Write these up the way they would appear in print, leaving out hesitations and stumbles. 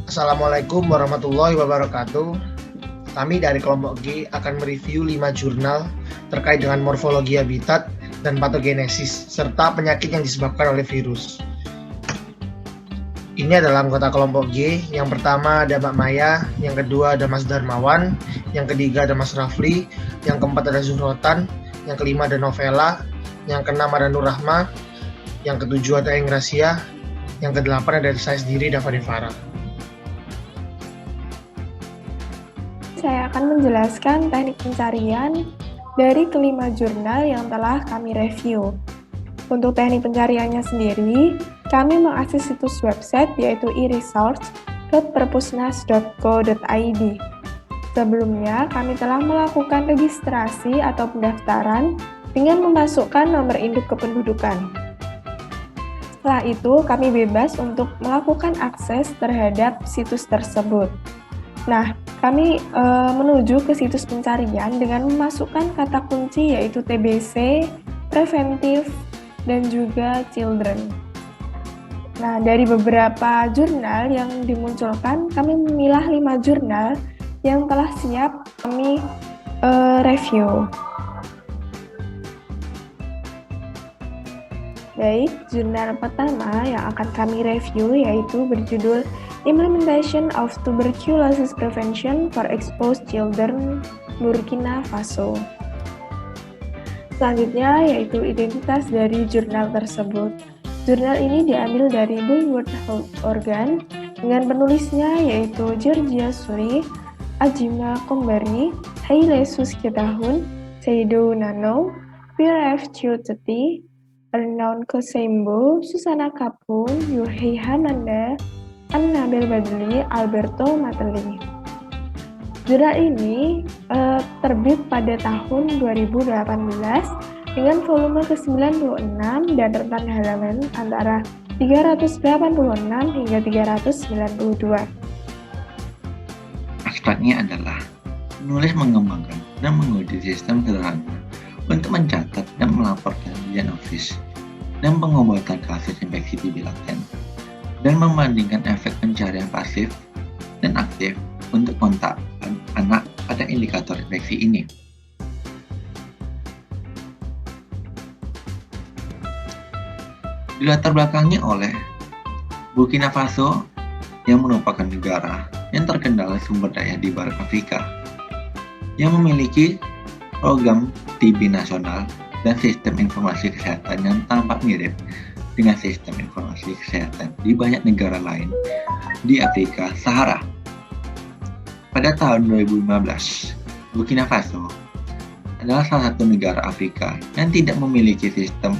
Assalamualaikum warahmatullahi wabarakatuh. Kami dari kelompok G akan mereview 5 jurnal terkait dengan morfologi habitat dan patogenesis serta penyakit yang disebabkan oleh virus. Ini adalah anggota kelompok G. Yang pertama ada Mbak Maya, yang kedua ada Mas Darmawan, yang ketiga ada Mas Rafli, yang keempat ada Zuhrotan, yang kelima ada Novela, yang keenam ada Nur Rahma, yang ketujuh ada Engracia, yang kedelapan ada saya sendiri, Dava Devara. Saya akan menjelaskan teknik pencarian dari kelima jurnal yang telah kami review. Untuk teknik pencariannya sendiri, kami mengakses situs website yaitu e-research.perpusnas.go.id. Sebelumnya, kami telah melakukan registrasi atau pendaftaran dengan memasukkan nomor induk kependudukan. Setelah itu, kami bebas untuk melakukan akses terhadap situs tersebut. Nah, kami menuju ke situs pencarian dengan memasukkan kata kunci yaitu TBC, preventif, dan juga children. Nah, dari beberapa jurnal yang dimunculkan, kami memilah 5 jurnal yang telah siap kami review. Baik, jurnal pertama yang akan kami review yaitu berjudul Implementation of Tuberculosis Prevention for Exposed Children, Burkina Faso. Selanjutnya yaitu identitas dari jurnal tersebut. Jurnal ini diambil dari World Health Organ dengan penulisnya yaitu Georgia Suri, Ajima Kombari, Haile Susketahun, Seydou Nano, Pierre F. Chiuteti, Ernaun Kosembo, Susana Kapun, Yuhei Hananda, Annabel Badli, Alberto Mateli. Jurnal ini terbit pada tahun 2018 dengan volume ke-96 dan rentan halaman antara 386 hingga 392. Abstraknya adalah penulis mengembangkan dan menguji sistem sederhana untuk mencatat dan melaporkan diagnosis dan pengobatan kasus infeksi TB laten, dan membandingkan efek pencarian pasif dan aktif untuk kontak anak pada indikator infeksi ini. Dilatar belakangi oleh Burkina Faso yang merupakan negara yang terkendala sumber daya di barat Afrika, yang memiliki program TB nasional dan sistem informasi kesehatan yang tampak mirip dengan sistem informasi kesehatan di banyak negara lain di Afrika Sahara. Pada tahun 2015, Burkina Faso adalah salah satu negara Afrika yang tidak memiliki sistem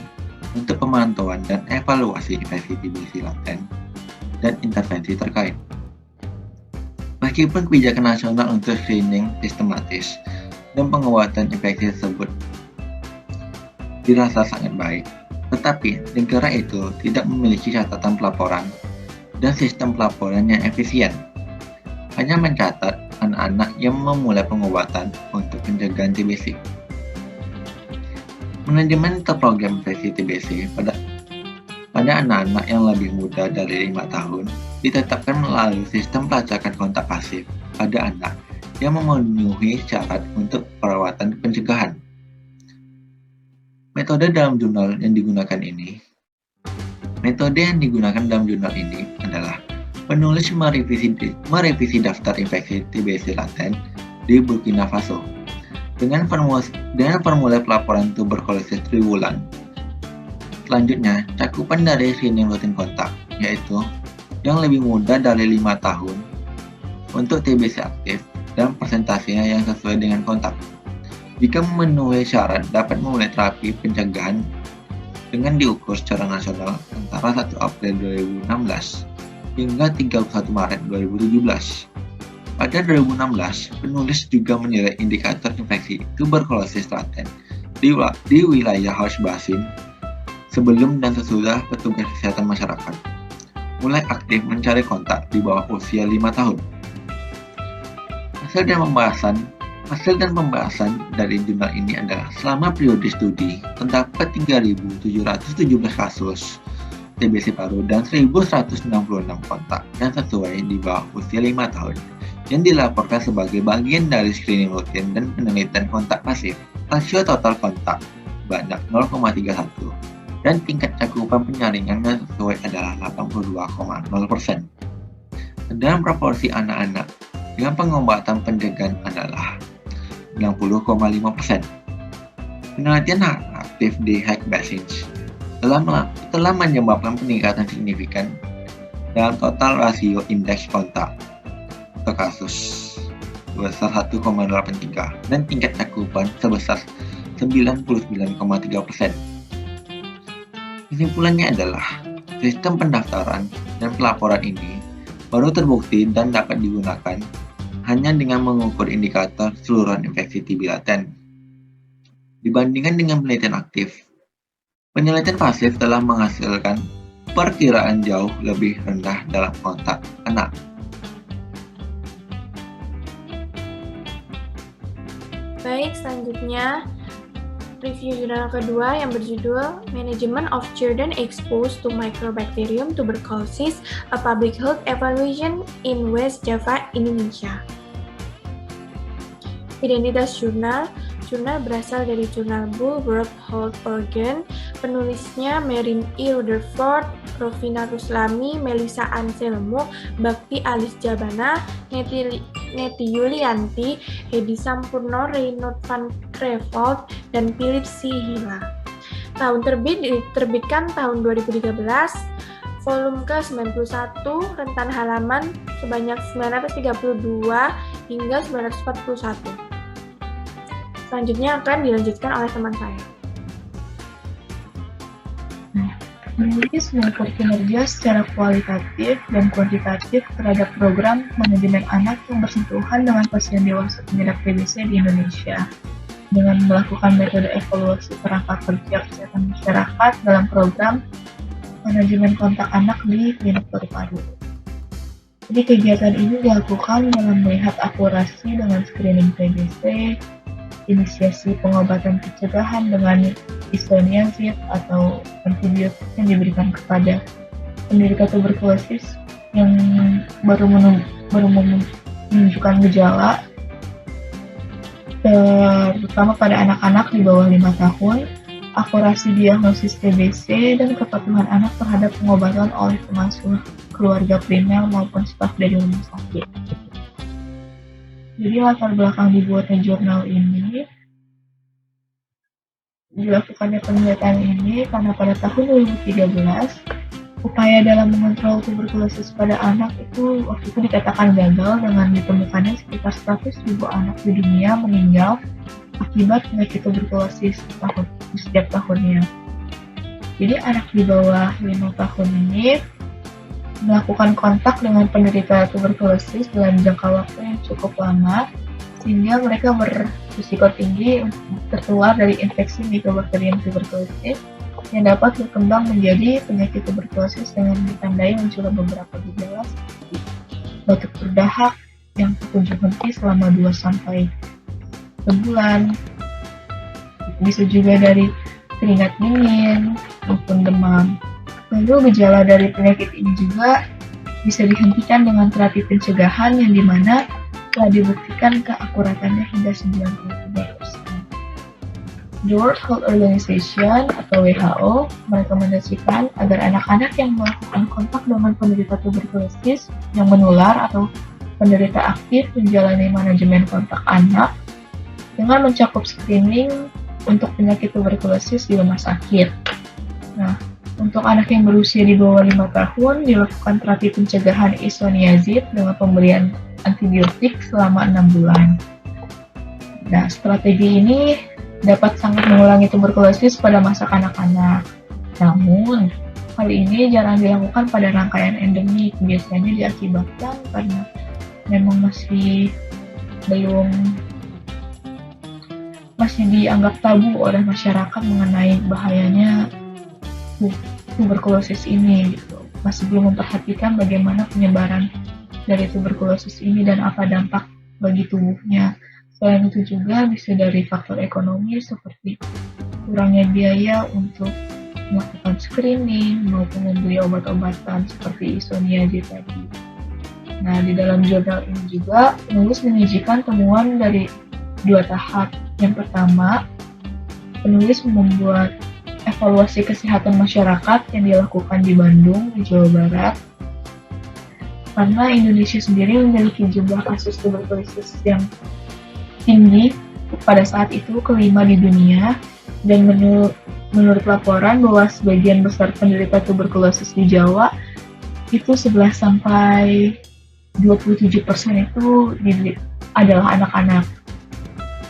untuk pemantauan dan evaluasi infeksi TB laten dan intervensi terkait. Meskipun kebijakan nasional untuk screening sistematis dan pengobatan infeksi tersebut dirasa sangat baik, tetapi negara itu tidak memiliki catatan pelaporan dan sistem pelaporan yang efisien. Hanya mencatat anak-anak yang memulai pengobatan untuk pencegahan TBC. Manajemen terprogram infeksi TBC pada anak-anak yang lebih muda dari 5 tahun ditetapkan melalui sistem pelacakan kontak pasif pada anak yang memenuhi syarat untuk perawatan pencegahan. Metode dalam jurnal yang digunakan adalah penulis merevisi daftar infeksi TBC laten di Burkina Faso dengan formulir pelaporan tuberkulosis triwulan. Selanjutnya, cakupan dari screening rutin kontak, yaitu yang lebih muda dari 5 tahun untuk TBC aktif dan persentasenya yang sesuai dengan kontak. Jika memenuhi syarat, dapat memulai terapi pencegahan dengan diukur secara nasional antara 1 April 2016 hingga 31 Maret 2017. Pada 2016, penulis juga menilai indikator infeksi tuberkulosis laten di wilayah House Basin sebelum dan sesudah petugas kesehatan masyarakat mulai aktif mencari kontak di bawah usia 5 tahun. Hasil dan pembahasan dari jurnal ini adalah selama periode studi terdapat 3.717 kasus TBC paru dan 1.166 kontak yang sesuai di bawah usia 5 tahun yang dilaporkan sebagai bagian dari screening rutin dan penelitian kontak pasif. Rasio total kontak banyak 0,31 dan tingkat cakupan penyaringan yang sesuai adalah 82,0%. Dan proporsi anak-anak dengan pengobatan pencegahan adalah 60,5%. Penelitian aktif di Hague Vaccines telah menyebabkan peningkatan signifikan dalam total rasio indeks kontak per kasus sebesar 1,83 dan tingkat cakupan sebesar 99,3%. Kesimpulannya adalah sistem pendaftaran dan pelaporan ini baru terbukti dan dapat digunakan hanya dengan mengukur indikator keseluruhan infeksi TB laten. Dibandingkan dengan penelitian aktif, penelitian pasif telah menghasilkan perkiraan jauh lebih rendah dalam kontak anak. Baik, selanjutnya review jurnal kedua yang berjudul Management of Children Exposed to Mycobacterium Tuberculosis, a Public Health Evaluation in West Java, Indonesia. Identitas jurnal berasal dari jurnal Bull World Health Organ, penulisnya Merin E. Rutherford, Rovina Ruslami, Melissa Anselmo, Bakti Alis Jabana, Neti Yulianti, Hedi Sampurno, Reynold van Creveld, dan Philip C. Hila. Tahun terbit diterbitkan tahun 2013, volume ke-91, rentan halaman sebanyak 932 hingga 941. Selanjutnya akan dilanjutkan oleh teman saya. Menulis mengukur kinerja secara kualitatif dan kuantitatif terhadap program manajemen anak yang bersentuhan dengan pasien dewasa pengidap TBC di Indonesia, dengan melakukan metode evaluasi kerangka kerja kesehatan masyarakat dalam program manajemen kontak anak di klinik paru-paru. Jadi kegiatan ini dilakukan dalam melihat akurasi dengan screening TBC, inisiasi pengobatan pencegahan dengan isoniazid atau antibiotik yang diberikan kepada penderita tuberkulosis yang baru menunjukkan gejala, terutama pada anak-anak di bawah 5 tahun, akurasi diagnosis TBC, dan kepatuhan anak terhadap pengobatan oleh pengasuh keluarga primer maupun staf dari rumah sakit. Jadi latar belakang dibuatnya jurnal ini, dilakukannya penelitian ini karena pada tahun 2013 upaya dalam mengontrol tuberkulosis pada anak itu waktu itu dikatakan gagal dengan ditemukannya sekitar 100.000 anak di dunia meninggal akibat penyakit tuberkulosis di setiap tahunnya. Jadi anak di bawah 5 tahun ini melakukan kontak dengan penderita tuberkulosis dalam jangka waktu yang cukup lama sehingga mereka berisiko tinggi untuk tertular dari infeksi Mycobacterium tuberculosis yang dapat berkembang menjadi penyakit tuberkulosis dengan ditandai munculnya beberapa gejala seperti batuk berdahak yang berkunjung henti selama 2-3 bulan, bisa juga dari keringat dingin maupun demam. Lalu gejala dari penyakit ini juga bisa dihentikan dengan terapi pencegahan yang dimana telah dibuktikan keakuratannya hingga 93%. The World Health Organization atau WHO merekomendasikan agar anak-anak yang melakukan kontak dengan penderita tuberkulosis yang menular atau penderita aktif menjalani manajemen kontak anak dengan mencakup screening untuk penyakit tuberkulosis di rumah sakit. Nah, untuk anak yang berusia di bawah 5 tahun dilakukan terapi pencegahan isoniazid dengan pemberian antibiotik selama 6 bulan. Nah, strategi ini dapat sangat mengurangi tuberkulosis pada masa kanak-kanak. Namun, hal ini jarang dilakukan pada rangkaian endemik, biasanya diakibatkan karena memang masih dianggap tabu oleh masyarakat mengenai bahayanya tuberkulosis ini gitu. Masih belum memperhatikan bagaimana penyebaran dari tuberkulosis ini dan apa dampak bagi tubuhnya. Selain itu juga bisa dari faktor ekonomi seperti kurangnya biaya untuk melakukan screening maupun membeli obat-obatan seperti isoniazid tadi. Nah, di dalam jurnal ini juga penulis menyajikan temuan dari 2 tahap. Yang pertama, penulis membuat evaluasi kesehatan masyarakat yang dilakukan di Bandung, di Jawa Barat. Karena Indonesia sendiri memiliki jumlah kasus tuberkulosis yang tinggi pada saat itu, kelima di dunia, dan menurut laporan bahwa sebagian besar penderita tuberkulosis di Jawa itu 11-27% itu adalah anak-anak.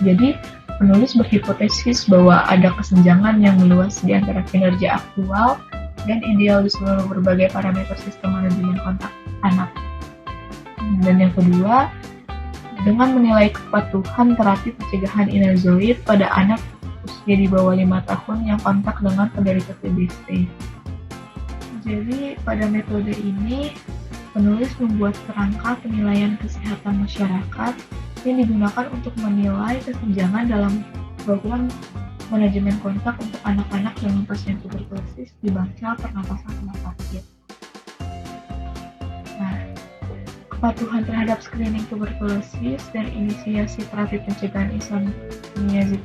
Jadi penulis berhipotesis bahwa ada kesenjangan yang meluas di antara kinerja aktual dan ideal di seluruh berbagai parameter sistem manajemen kontak anak. Dan yang kedua, dengan menilai kepatuhan terapi pencegahan inazoid pada anak usia di bawah 5 tahun yang kontak dengan penderita TBC. Jadi pada metode ini, penulis membuat kerangka penilaian kesehatan masyarakat yang digunakan untuk menilai kesenjangan dalam program manajemen kontak untuk anak-anak dengan pasien tuberkulosis di bangsa pernapasan rumah sakit. Nah, kepatuhan terhadap screening tuberkulosis dan inisiasi terapi pencegahan isoniazid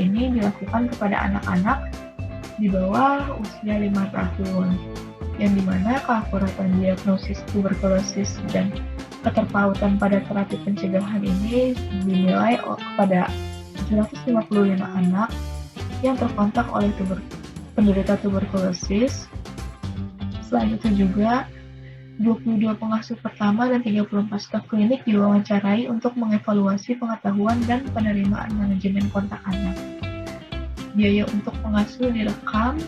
ini dilakukan kepada anak-anak di bawah usia 5 tahun, yang dimana keakuratan diagnosis tuberkulosis dan keterpautan pada terapi pencegahan ini dinilai kepada 755 anak yang terkontak oleh penderita tuberkulosis. Selain itu juga 22 pengasuh pertama dan 34 staf klinik diwawancarai untuk mengevaluasi pengetahuan dan penerimaan manajemen kontak anak. Biaya untuk pengasuh direkam,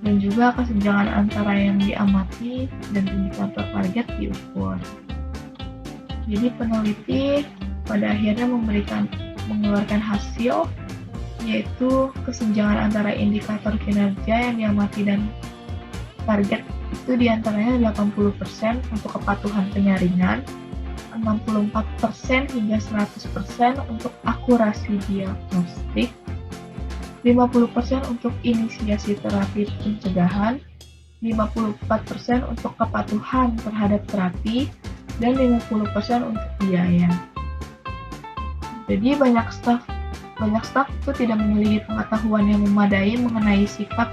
dan juga kesenjangan antara yang diamati dan indikator target diukur. Jadi peneliti pada akhirnya mengeluarkan hasil, yaitu kesenjangan antara indikator kinerja yang diamati dan target itu diantaranya 80% untuk kepatuhan penyaringan, 64% hingga 100% untuk akurasi diagnostik, 50% untuk inisiasi terapi pencegahan, 54% untuk kepatuhan terhadap terapi, dan 50% untuk biaya. Jadi banyak staf itu tidak memiliki pengetahuan yang memadai mengenai sikap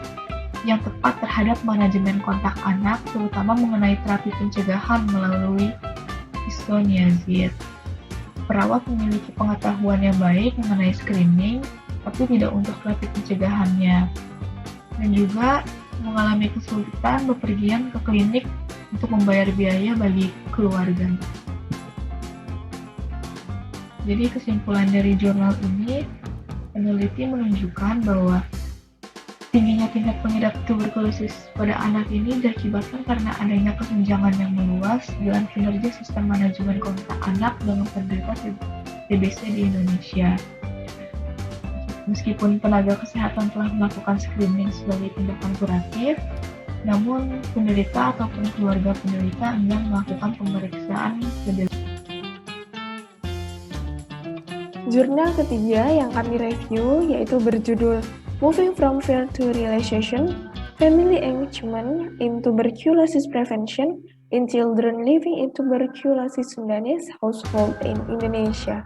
yang tepat terhadap manajemen kontak anak, terutama mengenai terapi pencegahan melalui isoniazid. Perawat memiliki pengetahuan yang baik mengenai screening, tapi tidak untuk terapi pencegahannya, dan juga mengalami kesulitan bepergian ke klinik untuk membayar biaya bagi keluarga. Jadi kesimpulan dari jurnal ini, peneliti menunjukkan bahwa tingginya tingkat pengidap tuberkulosis pada anak ini diakibatkan karena adanya kesenjangan yang meluas dalam kinerja sistem manajemen kontak anak dengan penderita TBC di Indonesia. Meskipun tenaga kesehatan telah melakukan screening sebagai tindakan kuratif, namun penderita ataupun keluarga penderita enggan melakukan pemeriksaan lebih. Jurnal ketiga yang kami review yaitu berjudul Moving from Fear to Realization, Family Engagement in Tuberculosis Prevention in Children Living in Tuberculosis-Sundanese Household in Indonesia.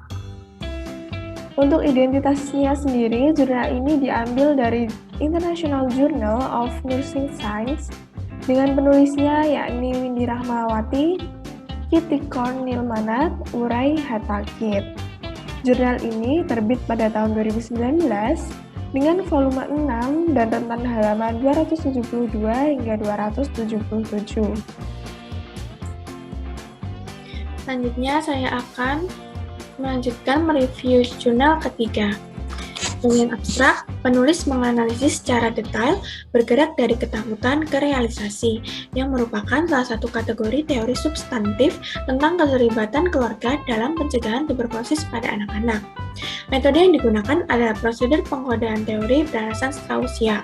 Untuk identitasnya sendiri, jurnal ini diambil dari International Journal of Nursing Science dengan penulisnya yakni Windy Rahmawati, Kittikon Nilmanat, Uray Hatakit. Jurnal ini terbit pada tahun 2019 dengan volume 6 dan rentan halaman 272 hingga 277. Selanjutnya saya akan melanjutkan mereview jurnal ketiga. Dengan abstrak, penulis menganalisis secara detail bergerak dari ketakutan ke realisasi, yang merupakan salah satu kategori teori substantif tentang keterlibatan keluarga dalam pencegahan tuberkulosis pada anak-anak. Metode yang digunakan adalah prosedur pengkodaan teori beralasan seterausia.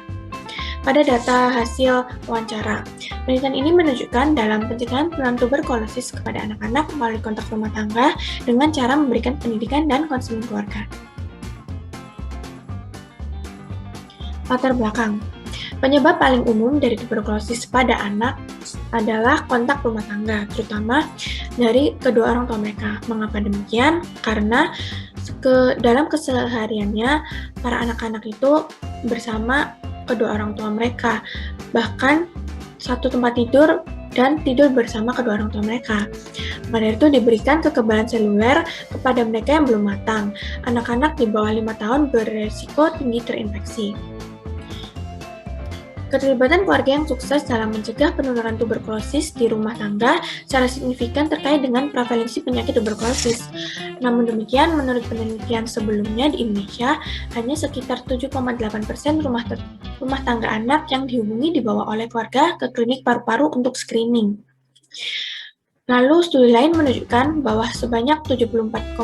Pada data hasil wawancara, penelitian ini menunjukkan dalam pencegahan penularan tuberkulosis kepada anak-anak melalui kontak rumah tangga dengan cara memberikan pendidikan dan konseling keluarga. Latar belakang. Penyebab paling umum dari tuberkulosis pada anak adalah kontak rumah tangga, terutama dari kedua orang tua mereka. Mengapa demikian? Karena dalam kesehariannya para anak-anak itu bersama kedua orang tua mereka, bahkan satu tempat tidur dan tidur bersama kedua orang tua mereka. Maka itu diberikan kekebalan seluler kepada mereka yang belum matang. Anak-anak di bawah 5 tahun beresiko tinggi terinfeksi. Keterlibatan keluarga yang sukses dalam mencegah penularan tuberkulosis di rumah tangga secara signifikan terkait dengan prevalensi penyakit tuberkulosis. Namun demikian, menurut penelitian sebelumnya di Indonesia, hanya sekitar 7,8% rumah tangga anak yang dihubungi dibawa oleh keluarga ke klinik paru-paru untuk screening. Lalu studi lain menunjukkan bahwa sebanyak 74,4%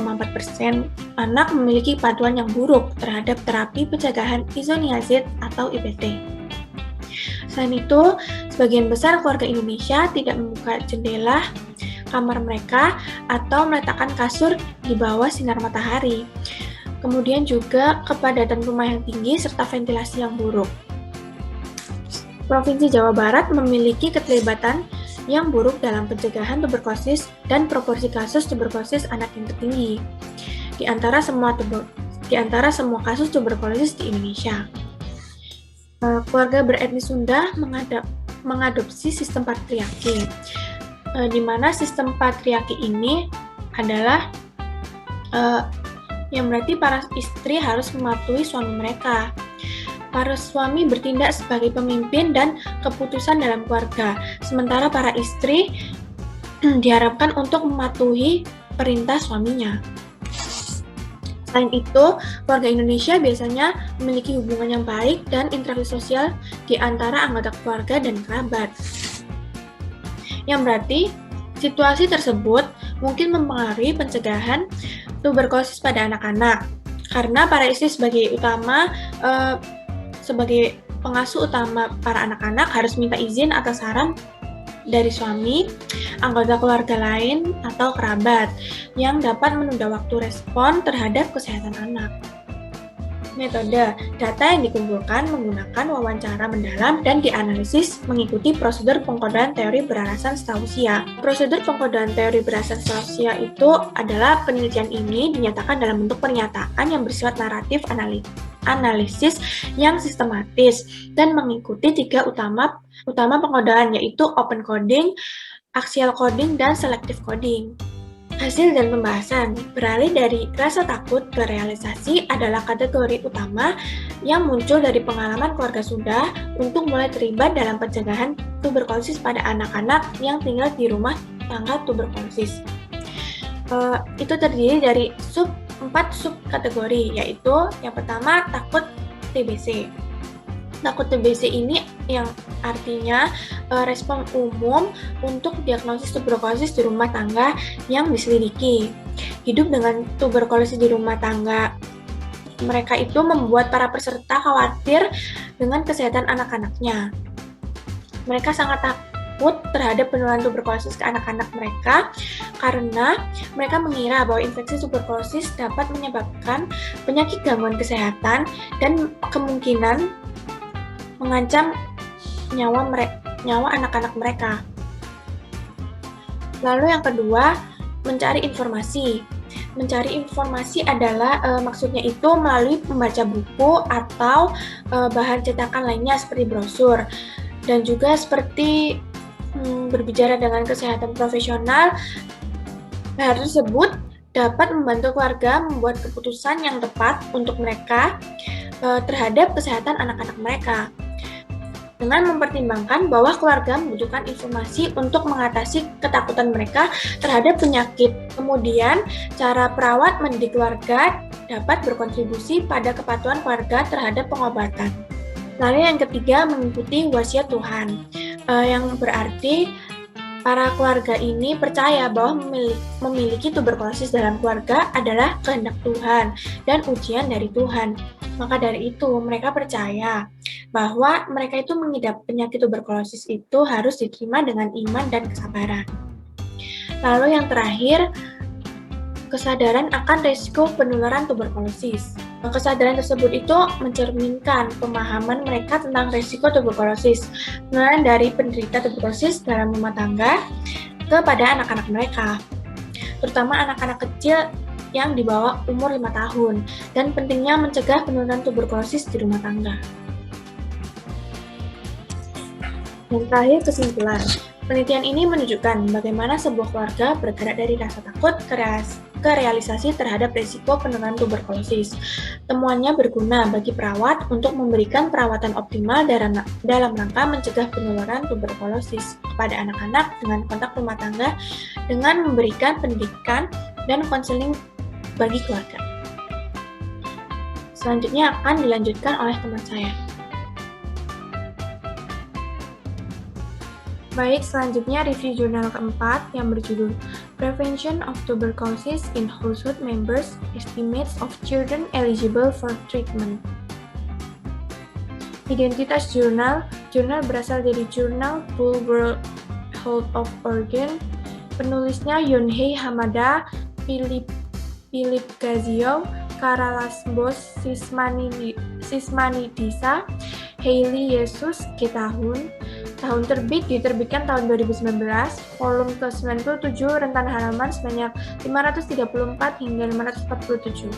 anak memiliki kepatuhan yang buruk terhadap terapi pencegahan isoniazid atau IPT. Selain itu, sebagian besar keluarga Indonesia tidak membuka jendela kamar mereka atau meletakkan kasur di bawah sinar matahari. Kemudian juga kepadatan rumah yang tinggi serta ventilasi yang buruk. Provinsi Jawa Barat memiliki keterlibatan yang buruk dalam pencegahan tuberkulosis dan proporsi kasus tuberkulosis anak yang tertinggi di antara semua kasus tuberkulosis di Indonesia. Keluarga beretnis Sunda mengadopsi sistem patriarki, di mana sistem patriarki ini adalah yang berarti para istri harus mematuhi suami mereka. Para suami bertindak sebagai pemimpin dan keputusan dalam keluarga, sementara para istri diharapkan untuk mematuhi perintah suaminya. Selain itu, keluarga Indonesia biasanya memiliki hubungan yang baik dan interaksi sosial di antara anggota keluarga dan kerabat. Yang berarti, situasi tersebut mungkin mempengaruhi pencegahan tuberkulosis pada anak-anak. Karena para istri sebagai pengasuh utama para anak-anak harus minta izin atas saran dari suami, anggota keluarga lain, atau kerabat yang dapat menunda waktu respon terhadap kesehatan anak. Metode data yang dikumpulkan menggunakan wawancara mendalam dan dianalisis mengikuti prosedur pengkodean teori beralasan setelah usia. Prosedur pengkodean teori beralasan setelah usia itu adalah penelitian ini dinyatakan dalam bentuk pernyataan yang bersifat naratif analisis yang sistematis dan mengikuti 3 utama pengkodean, yaitu open coding, axial coding, dan selective coding. Hasil dan pembahasan beralih dari rasa takut ke realisasi adalah kategori utama yang muncul dari pengalaman keluarga Sunda untuk mulai terlibat dalam pencegahan tuberkulosis pada anak-anak yang tinggal di rumah tangga tuberkulosis. Itu terdiri dari 4 subkategori, yaitu yang pertama takut TBC. Takut TBC ini yang artinya respon umum untuk diagnosis tuberkulosis di rumah tangga yang diselidiki. Hidup dengan tuberkulosis di rumah tangga mereka itu membuat para peserta khawatir dengan kesehatan anak-anaknya. Mereka sangat takut terhadap penularan tuberkulosis ke anak-anak mereka karena mereka mengira bahwa infeksi tuberkulosis dapat menyebabkan penyakit gangguan kesehatan dan kemungkinan mengancam nyawa anak-anak mereka. Lalu yang kedua, mencari informasi. Mencari informasi adalah maksudnya itu melalui membaca buku atau bahan cetakan lainnya seperti brosur, dan juga seperti berbicara dengan kesehatan profesional. Hal tersebut dapat membantu keluarga membuat keputusan yang tepat untuk mereka terhadap kesehatan anak-anak mereka, dengan mempertimbangkan bahwa keluarga membutuhkan informasi untuk mengatasi ketakutan mereka terhadap penyakit. Kemudian, cara perawat mendidik keluarga dapat berkontribusi pada kepatuhan keluarga terhadap pengobatan. Lalu yang ketiga, mengikuti wasiat Tuhan, yang berarti para keluarga ini percaya bahwa memiliki tuberkulosis dalam keluarga adalah kehendak Tuhan dan ujian dari Tuhan. Maka dari itu, mereka percaya bahwa mereka itu mengidap penyakit tuberkulosis itu harus diterima dengan iman dan kesabaran. Lalu yang terakhir, kesadaran akan risiko penularan tuberkulosis. Kesadaran tersebut itu mencerminkan pemahaman mereka tentang risiko tuberkulosis, penularan dari penderita tuberkulosis dalam rumah tangga kepada anak-anak mereka, terutama anak-anak kecil yang di bawah umur 5 tahun, dan pentingnya mencegah penularan tuberkulosis di rumah tangga. Yang terakhir, kesimpulan. Penelitian ini menunjukkan bagaimana sebuah keluarga bergerak dari rasa takut ke realisasi terhadap risiko penularan tuberkulosis. Temuannya berguna bagi perawat untuk memberikan perawatan optimal dalam rangka mencegah penularan tuberkulosis kepada anak-anak dengan kontak rumah tangga dengan memberikan pendidikan dan konseling bagi keluarga. Selanjutnya akan dilanjutkan oleh teman saya. Baik, selanjutnya review jurnal keempat yang berjudul Prevention of Tuberculosis in Household Members, Estimates of Children Eligible for Treatment. Identitas jurnal berasal dari jurnal Full World Health of Organ. Penulisnya Yonhei Hamada, Philip Gazio, Karalasbos Sismanidisa, Hailey Yesus, Tahun terbit diterbitkan tahun 2019, volume ke-97, rentan halaman sebanyak 534 hingga 547.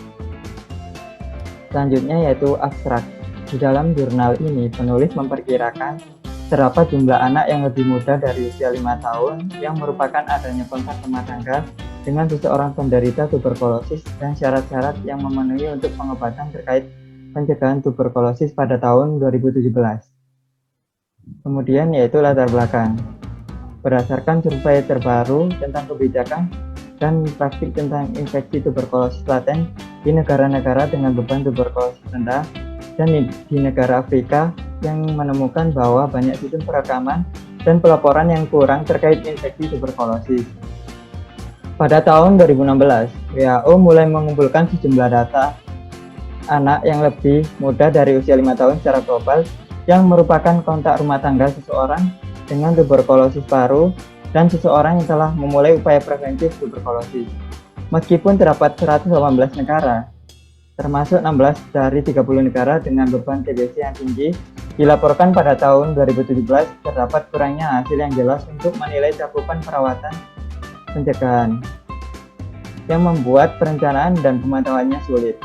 Selanjutnya yaitu abstrak. Di dalam jurnal ini, penulis memperkirakan terdapat jumlah anak yang lebih muda dari usia 5 tahun yang merupakan adanya kontak rumah tangga dengan seseorang penderita tuberkulosis dan syarat-syarat yang memenuhi untuk pengobatan terkait pencegahan tuberkulosis pada tahun 2017. Kemudian yaitu latar belakang. Berdasarkan survei terbaru tentang kebijakan dan praktik tentang infeksi tuberkulosis laten di negara-negara dengan beban tuberkulosis rendah dan di negara Afrika yang menemukan bahwa banyak sistem perekaman dan pelaporan yang kurang terkait infeksi tuberkulosis. Pada tahun 2016, WHO mulai mengumpulkan sejumlah data anak yang lebih muda dari usia 5 tahun secara global yang merupakan kontak rumah tangga seseorang dengan tuberkulosis paru dan seseorang yang telah memulai upaya preventif tuberkulosis. Meskipun terdapat 118 negara, termasuk 16 dari 30 negara dengan beban TBC yang tinggi, dilaporkan pada tahun 2017 terdapat kurangnya hasil yang jelas untuk menilai cakupan perawatan pencegahan, yang membuat perencanaan dan pemantauannya sulit.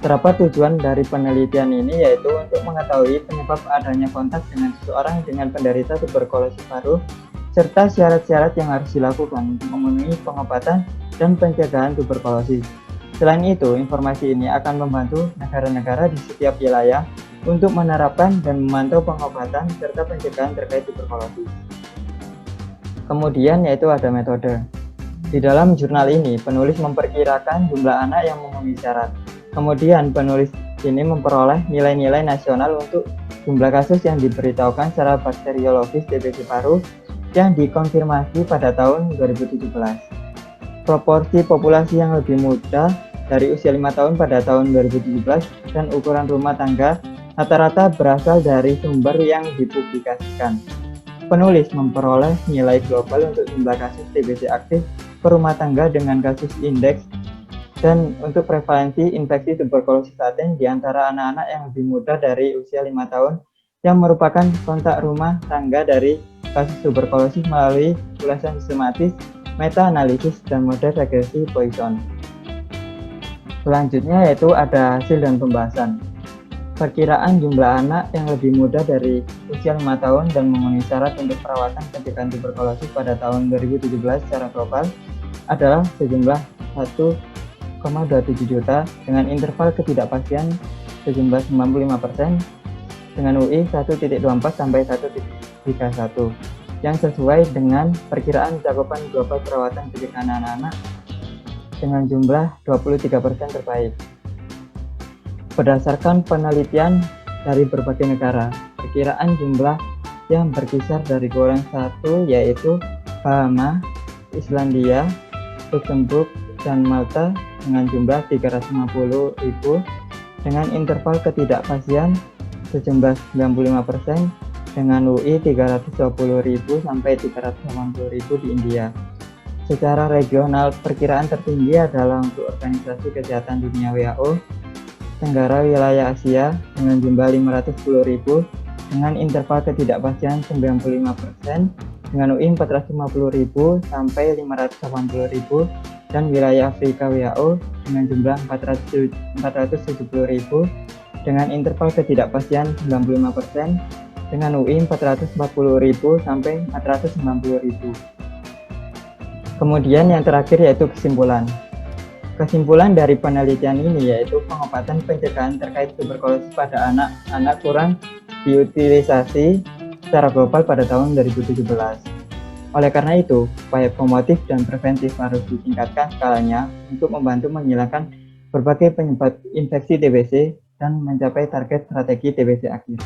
Terdapat tujuan dari penelitian ini yaitu untuk mengetahui penyebab adanya kontak dengan seseorang dengan penderita tuberkulosis paru serta syarat-syarat yang harus dilakukan untuk memenuhi pengobatan dan pencegahan tuberkulosis. Selain itu, informasi ini akan membantu negara-negara di setiap wilayah untuk menerapkan dan memantau pengobatan serta pencegahan terkait tuberkulosis. Kemudian yaitu ada metode. Di dalam jurnal ini, penulis memperkirakan jumlah anak yang memenuhi syarat. Kemudian penulis ini memperoleh nilai-nilai nasional untuk jumlah kasus yang diberitahukan secara bakteriologis TBC paru yang dikonfirmasi pada tahun 2017. Proporsi populasi yang lebih muda dari usia 5 tahun pada tahun 2017 dan ukuran rumah tangga rata-rata berasal dari sumber yang dipublikasikan. Penulis memperoleh nilai global untuk jumlah kasus TBC aktif per rumah tangga dengan kasus indeks dan untuk prevalensi infeksi tuberkulosis laten di antara anak-anak yang lebih muda dari usia 5 tahun yang merupakan kontak rumah tangga dari kasus tuberkulosis melalui ulasan sistematis, meta-analisis, dan model regresi Poisson. Selanjutnya yaitu ada hasil dan pembahasan. Perkiraan jumlah anak yang lebih muda dari usia 5 tahun dan memenuhi syarat untuk perawatan pencegahan tuberkulosis pada tahun 2017 secara global adalah sejumlah 1,27 juta dengan interval ketidakpastian sejumlah 95% dengan UI 1.24 sampai 1.31 yang sesuai dengan perkiraan cakupan global perawatan pencegahan anak-anak dengan jumlah 23% terbaik. Berdasarkan penelitian dari berbagai negara, perkiraan jumlah yang berkisar dari golongan 1 yaitu Bahama, Islandia, Luxembourg, dan Malta dengan jumlah 350.000 dengan interval ketidakpastian sejumlah 95% dengan UI 320.000 sampai 380.000 di India. Secara regional, perkiraan tertinggi adalah untuk Organisasi Kesehatan Dunia WHO, Tenggara Wilayah Asia dengan jumlah 510.000 dengan interval ketidakpastian 95%, dengan UI 450.000 sampai 580.000, dan wilayah Afrika WHO dengan jumlah 470.000 dengan interval ketidakpastian 95%, dengan UI 440.000 sampai 490.000. Kemudian yang terakhir yaitu kesimpulan. Kesimpulan dari penelitian ini yaitu pengobatan pencegahan terkait tuberkulosis pada anak-anak kurang diutilisasi secara global pada tahun 2017. Oleh karena itu, upaya promotif dan preventif harus ditingkatkan skalanya untuk membantu menghilangkan berbagai penyebab infeksi TBC dan mencapai target strategi TBC akhir.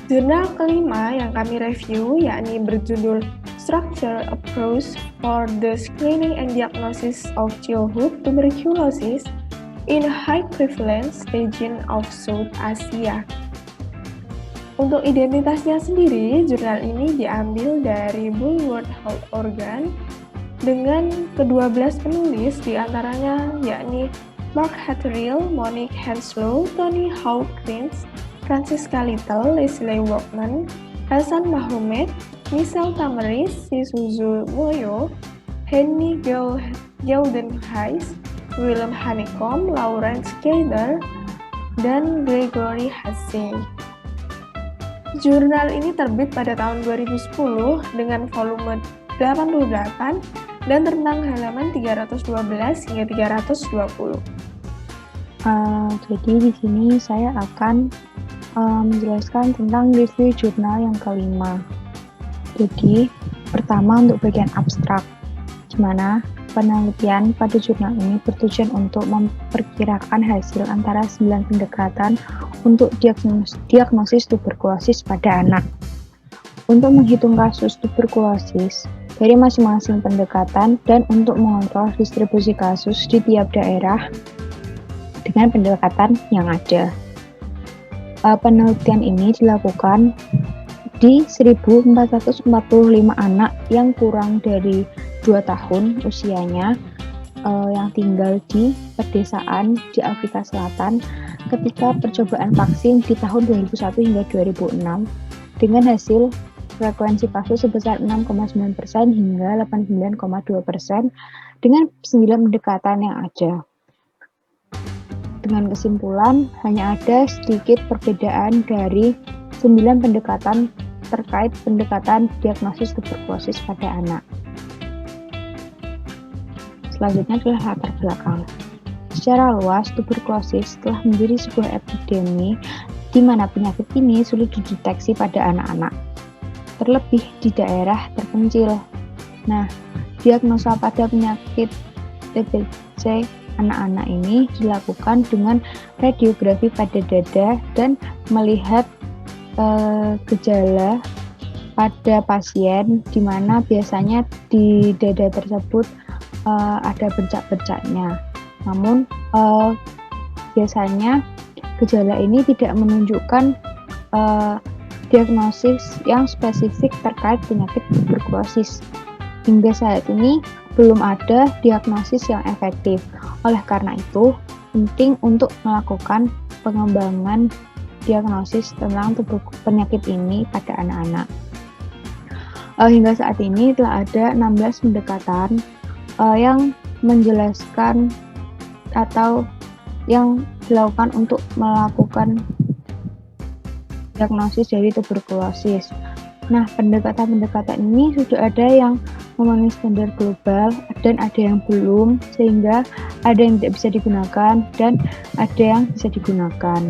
Jurnal kelima yang kami review yakni berjudul Structured Approach for the Screening and Diagnosis of Childhood Tuberculosis in High Prevalence Region of South Asia. Untuk identitasnya sendiri, jurnal ini diambil dari World Health Organ dengan ke-12 penulis diantaranya yakni Mark Hatterill, Monique Henslow, Tony Hawkins, Francisca Little, Leslie Workman, Hasan Mahomet, Michelle Tamaris, Shisuzu Moyo, Henny Geldenhuys, Willem Honeycomb, Lawrence Gaither, dan Gregory Hassey. Jurnal ini terbit pada tahun 2010 dengan volume 88 dan tentang halaman 312 hingga 320. Jadi di sini saya akan menjelaskan tentang review jurnal yang kelima. Jadi pertama untuk bagian abstrak, di mana penelitian pada jurnal ini bertujuan untuk memperkirakan hasil antara 9 pendekatan untuk diagnosis tuberkulosis pada anak. Untuk menghitung kasus tuberkulosis dari masing-masing pendekatan dan untuk mengontrol distribusi kasus di tiap daerah dengan pendekatan yang ada. Penelitian ini dilakukan di 1.445 anak yang kurang dari 2 tahun usianya yang tinggal di pedesaan di Afrika Selatan ketika percobaan vaksin di tahun 2001 hingga 2006 dengan hasil frekuensi kasus sebesar 6,9% hingga 89,2% dengan 9 pendekatan yang ada. Dengan kesimpulan, hanya ada sedikit perbedaan dari 9 pendekatan terkait pendekatan diagnosis tuberkulosis pada anak. Selanjutnya adalah latar belakang. Secara luas, tuberkulosis telah menjadi sebuah epidemi di mana penyakit ini sulit dideteksi pada anak-anak, terlebih di daerah terpencil. Nah, diagnosa pada penyakit TBC anak-anak ini dilakukan dengan radiografi pada dada dan melihat gejala pada pasien di mana biasanya di dada tersebut ada bercak-bercaknya. Namun biasanya gejala ini tidak menunjukkan diagnosis yang spesifik terkait penyakit tuberkulosis. Hingga saat ini belum ada diagnosis yang efektif. Oleh karena itu, penting untuk melakukan pengembangan diagnosis tentang penyakit ini pada anak-anak. Hingga saat ini telah ada 16 pendekatan yang menjelaskan atau yang dilakukan untuk melakukan diagnosis dari tuberkulosis. Nah, pendekatan-pendekatan ini sudah ada yang memenuhi standar global dan ada yang belum, sehingga ada yang tidak bisa digunakan dan ada yang bisa digunakan.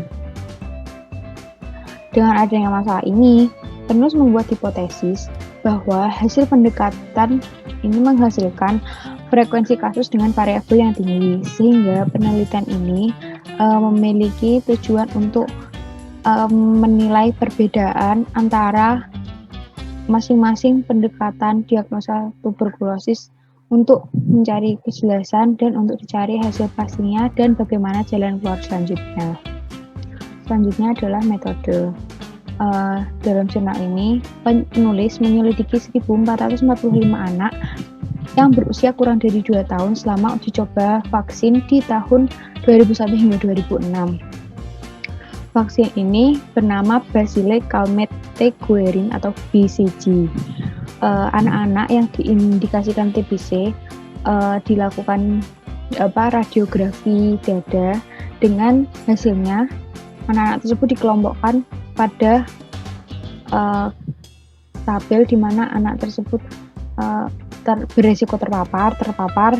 Dengan adanya masalah ini, penulis membuat hipotesis bahwa hasil pendekatan ini menghasilkan frekuensi kasus dengan variabel yang tinggi, sehingga penelitian ini memiliki tujuan untuk menilai perbedaan antara masing-masing pendekatan diagnosa tuberkulosis untuk mencari kejelasan dan untuk dicari hasil pastinya dan bagaimana jalan keluar selanjutnya. Selanjutnya adalah metode. Dalam jurnal ini, penulis menyelidiki 1.445 anak yang berusia kurang dari 2 tahun selama uji coba vaksin di tahun 2001 hingga 2006. Vaksin ini bernama Bacillus Calmette Guerin atau BCG. Anak-anak yang diindikasikan TBC dilakukan radiografi dada, dengan hasilnya anak-anak tersebut dikelompokkan pada tabel di mana anak tersebut beresiko terpapar,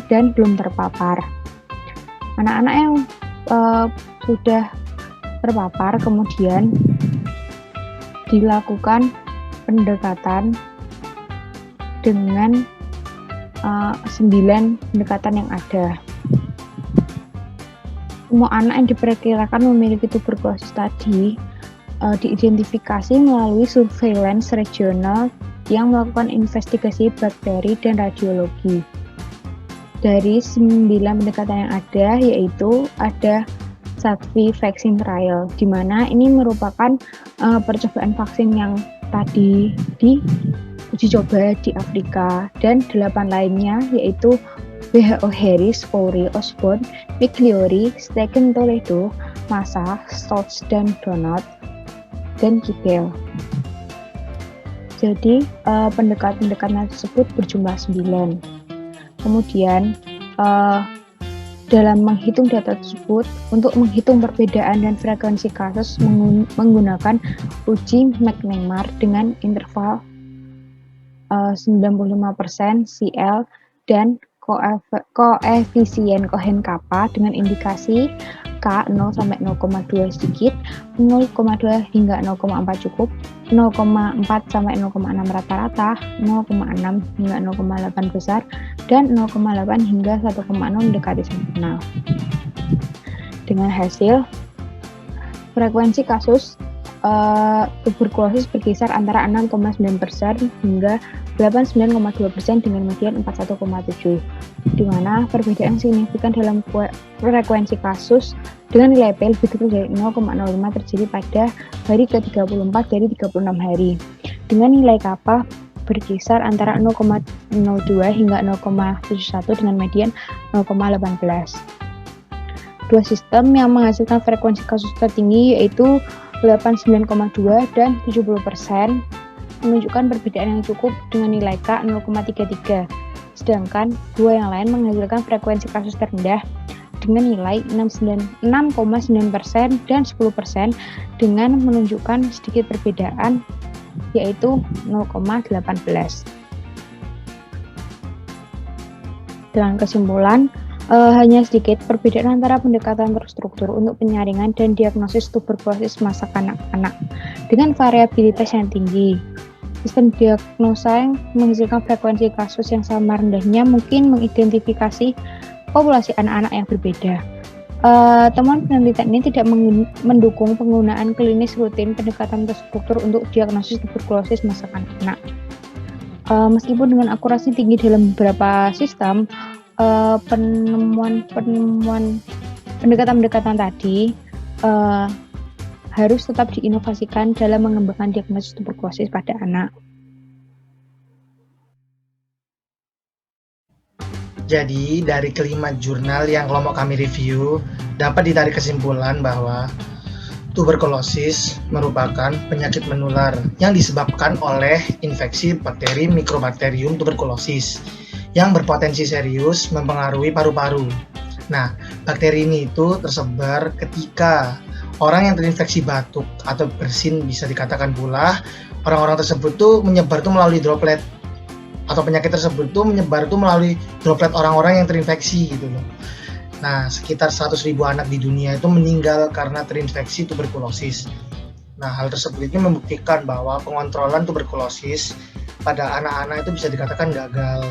dan belum terpapar. Anak-anak yang sudah terpapar kemudian dilakukan pendekatan dengan 9 pendekatan yang ada. Semua anak yang diperkirakan memiliki tuberkulosis tadi diidentifikasi melalui surveillance regional yang melakukan investigasi bakteri dan radiologi. Dari 9 pendekatan yang ada, yaitu ada SATV Vaccine Trial, di mana ini merupakan percobaan vaksin yang tadi diuji coba di Afrika, dan 8 lainnya yaitu WHO Harris, Fowey, Osborne, Migliori, Stegen, Toledo, Massa, Stoltz, dan Donat, dan Kibel. Jadi pendekatan tersebut berjumlah 9. Kemudian dalam menghitung data tersebut, untuk menghitung perbedaan dan frekuensi kasus menggunakan uji McNemar dengan interval 95% CL dan koefisien Cohen-Kappa dengan indikasi K 0 sampai 0,2 sedikit, 0,2 hingga 0,4 cukup, 0,4 sampai 0,6 rata-rata, 0,6 hingga 0,8 besar, dan 0,8 hingga 1,0 mendekati sempurna. Dengan hasil frekuensi kasus tuberkulosis berkisar antara 6,9% hingga 89,2% dengan median 41,7, di mana perbedaan signifikan dalam frekuensi kasus dengan nilai P lebih kecil dari 0,05 terjadi pada hari ke-34 dari 36 hari, dengan nilai kappa berkisar antara 0,02 hingga 0,71 dengan median 0,18. Dua sistem yang menghasilkan frekuensi kasus tertinggi yaitu 89,2 dan 70% menunjukkan perbedaan yang cukup dengan nilai K 0,33. Sedangkan dua yang lain menghasilkan frekuensi kasus terendah dengan nilai 6,9% dan 10% dengan menunjukkan sedikit perbedaan yaitu 0,18. Dengan kesimpulan, hanya sedikit perbedaan antara pendekatan terstruktur untuk penyaringan dan diagnosis tuberkulosis masa kanak-kanak dengan variabilitas yang tinggi. Sistem diagnosa yang menghasilkan frekuensi kasus yang sama rendahnya mungkin mengidentifikasi populasi anak-anak yang berbeda. Temuan penelitian ini tidak mendukung penggunaan klinis rutin pendekatan terstruktur untuk diagnosis tuberkulosis masa kanak-kanak. Meskipun dengan akurasi tinggi dalam beberapa sistem, penemuan pendekatan tadi harus tetap diinovasikan dalam mengembangkan diagnosis tuberkulosis pada anak. Jadi, dari kelima jurnal yang kelompok kami review, dapat ditarik kesimpulan bahwa tuberkulosis merupakan penyakit menular yang disebabkan oleh infeksi bakteri Mycobacterium tuberculosis yang berpotensi serius mempengaruhi paru-paru. Nah, bakteri ini itu tersebar ketika orang yang terinfeksi batuk atau bersin, bisa dikatakan pula orang-orang tersebut tuh menyebar tuh melalui droplet, atau penyakit tersebut tuh menyebar tuh melalui droplet orang-orang yang terinfeksi gitu loh. Nah, sekitar 100.000 anak di dunia itu meninggal karena terinfeksi tuberkulosis. Nah, hal tersebut ini membuktikan bahwa pengontrolan tuberkulosis pada anak-anak itu bisa dikatakan gagal.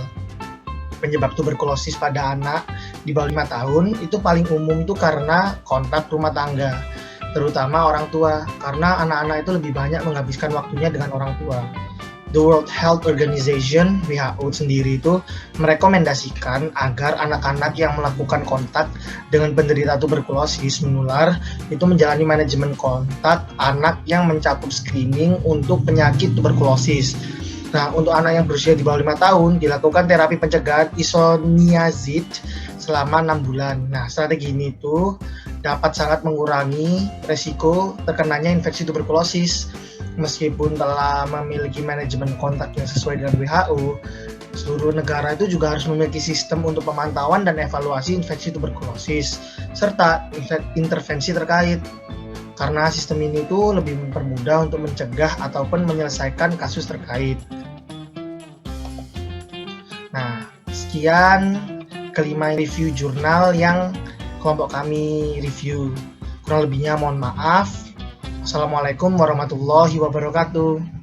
Penyebab tuberkulosis pada anak di bawah 5 tahun itu paling umum itu karena kontak rumah tangga, terutama orang tua, karena anak-anak itu lebih banyak menghabiskan waktunya dengan orang tua. The World Health Organization (WHO) sendiri itu merekomendasikan agar anak-anak yang melakukan kontak dengan penderita tuberkulosis menular itu menjalani manajemen kontak anak yang mencakup screening untuk penyakit tuberkulosis. Nah, untuk anak yang berusia di bawah 5 tahun dilakukan terapi pencegahan isoniazid selama 6 bulan. Nah, strategi ini tuh dapat sangat mengurangi resiko terkenanya infeksi tuberkulosis. Meskipun telah memiliki manajemen kontak yang sesuai dengan WHO, seluruh negara itu juga harus memiliki sistem untuk pemantauan dan evaluasi infeksi tuberkulosis, serta intervensi terkait. Karena sistem ini tuh lebih mempermudah untuk mencegah ataupun menyelesaikan kasus terkait. Nah, sekian kelima review jurnal yang kelompok kami review. Kurang lebihnya mohon maaf. Assalamualaikum warahmatullahi wabarakatuh.